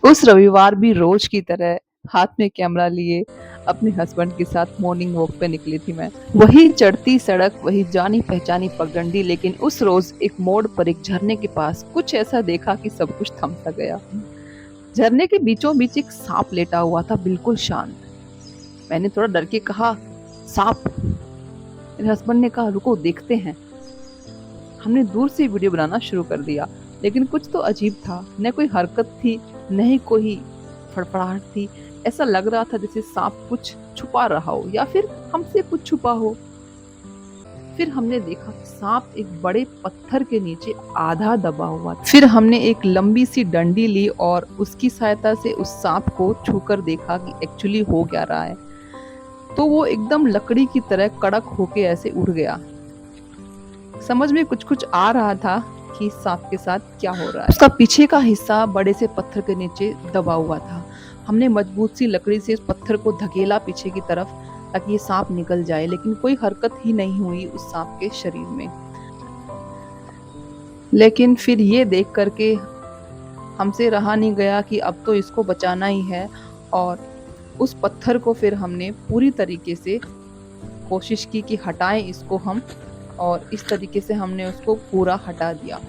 उस रविवार भी रोज की तरह हाथ में कैमरा लिए अपने हस्बैंड के साथ मॉर्निंग वॉक पे निकली थी मैं। वही चढ़ती सड़क, वही जानी पहचानी पगडंडी, लेकिन उस रोज एक मोड़ पर एक झरने के पास कुछ ऐसा देखा कि सब कुछ थम सा गया। झरने के बीचों बीच एक सांप लेटा हुआ था, बिल्कुल शांत। मैंने थोड़ा डर के कहा, सांप। मेरे हस्बैंड ने कहा, रुको देखते हैं। हमने दूर से वीडियो बनाना शुरू कर दिया, लेकिन कुछ तो अजीब था। न कोई हरकत थी, न ही कोई फड़फड़ाहट थी। ऐसा लग रहा था जैसे सांप कुछ छुपा रहा हो या फिर हमसे कुछ छुपा हो। फिर हमने देखा कि सांप एक बड़े पत्थर के नीचे आधा दबा हुआ था। फिर हमने एक लंबी सी डंडी ली और उसकी सहायता से उस सांप को छूकर देखा कि एक्चुअली हो क्या रहा है। तो वो एकदम लकड़ी की तरह कड़क होके ऐसे उड़ गया। समझ में कुछ कुछ आ रहा था कि सांप के साथ क्या हो रहा है। उसका पीछे का हिस्सा बड़े से पत्थर के नीचे दबा हुआ था। हमने मजबूत सी लकड़ी से उस पत्थर को धकेला पीछे की तरफ ताकि ये सांप निकल जाए, लेकिन कोई हरकत ही नहीं हुई उस सांप के शरीर में। लेकिन फिर ये देख करके हमसे रहा नहीं गया कि अब तो इसको बचाना ही है, और उस पत्थर को फिर हमने पूरी तरीके से कोशिश की कि हटाएं इसको हम, और इस तरीके से हमने उसको पूरा हटा दिया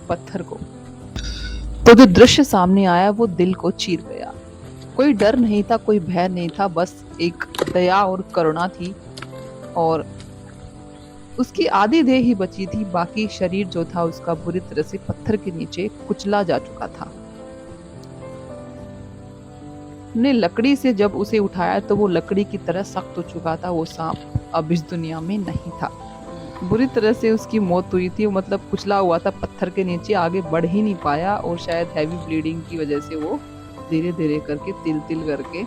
पत्थर को। तो जो दृश्य सामने आया वो दिल को चीर गया। कोई डर नहीं था, कोई भय नहीं था, बस एक दया और करुणा थी। और उसकी आधी देह ही बची थी, बाकी शरीर जो था उसका बुरी तरह से पत्थर के नीचे कुचला जा चुका था। हमने लकड़ी से जब उसे उठाया तो वो लकड़ी की तरह सख्त हो चुका था। वो सांप अब इस दुनिया में नहीं था। बुरी तरह से उसकी मौत हुई थी, मतलब कुचला हुआ था पत्थर के नीचे, आगे बढ़ ही नहीं पाया, और शायद हैवी ब्लीडिंग की वजह से वो धीरे धीरे करके तिल तिल करके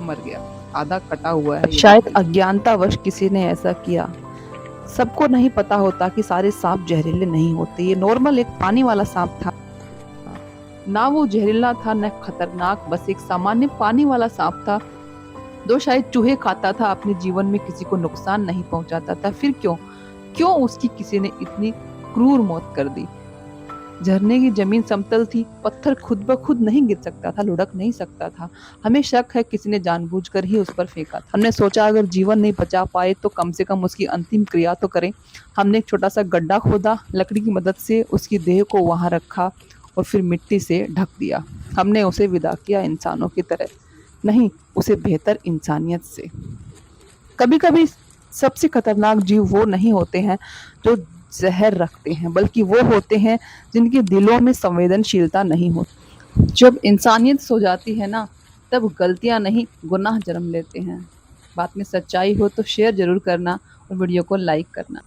मर गया। आधा कटा हुआ है। शायद अज्ञानतावश किसी ने ऐसा किया। सबको नहीं पता होता कि सारे सांप जहरीले नहीं होते। ये नॉर्मल एक पानी वाला सांप था, ना वो जहरीला था न खतरनाक, बस एक सामान्य पानी वाला सांप था जो शायद चूहे खाता था, अपने जीवन में किसी को नुकसान नहीं पहुंचाता था। फिर क्यों उसकी किसी ने इतनी क्रूर मौत कर दी। झरने की जमीन समतल थी, पत्थर खुद ब खुद नहीं गिर सकता था, लुढ़क नहीं सकता था। हमें शक है किसी ने जानबूझकर ही उस पर फेंका था। हमने सोचा अगर जीवन नहीं बचा पाए तो कम से कम उसकी अंतिम क्रिया तो करें। हमने एक छोटा सा गड्ढा खोदा, लकड़ी की मदद से उसकी देह को वहां रखा और फिर मिट्टी से ढक दिया। हमने उसे विदा किया इंसानों की तरह, नहीं, उसे बेहतर इंसानियत से। कभी कभी सबसे खतरनाक जीव वो नहीं होते हैं जो जहर रखते हैं, बल्कि वो होते हैं जिनके दिलों में संवेदनशीलता नहीं होती। जब इंसानियत सो जाती है ना, तब गलतियां नहीं, गुनाह जन्म लेते हैं। बात में सच्चाई हो तो शेयर जरूर करना और वीडियो को लाइक करना।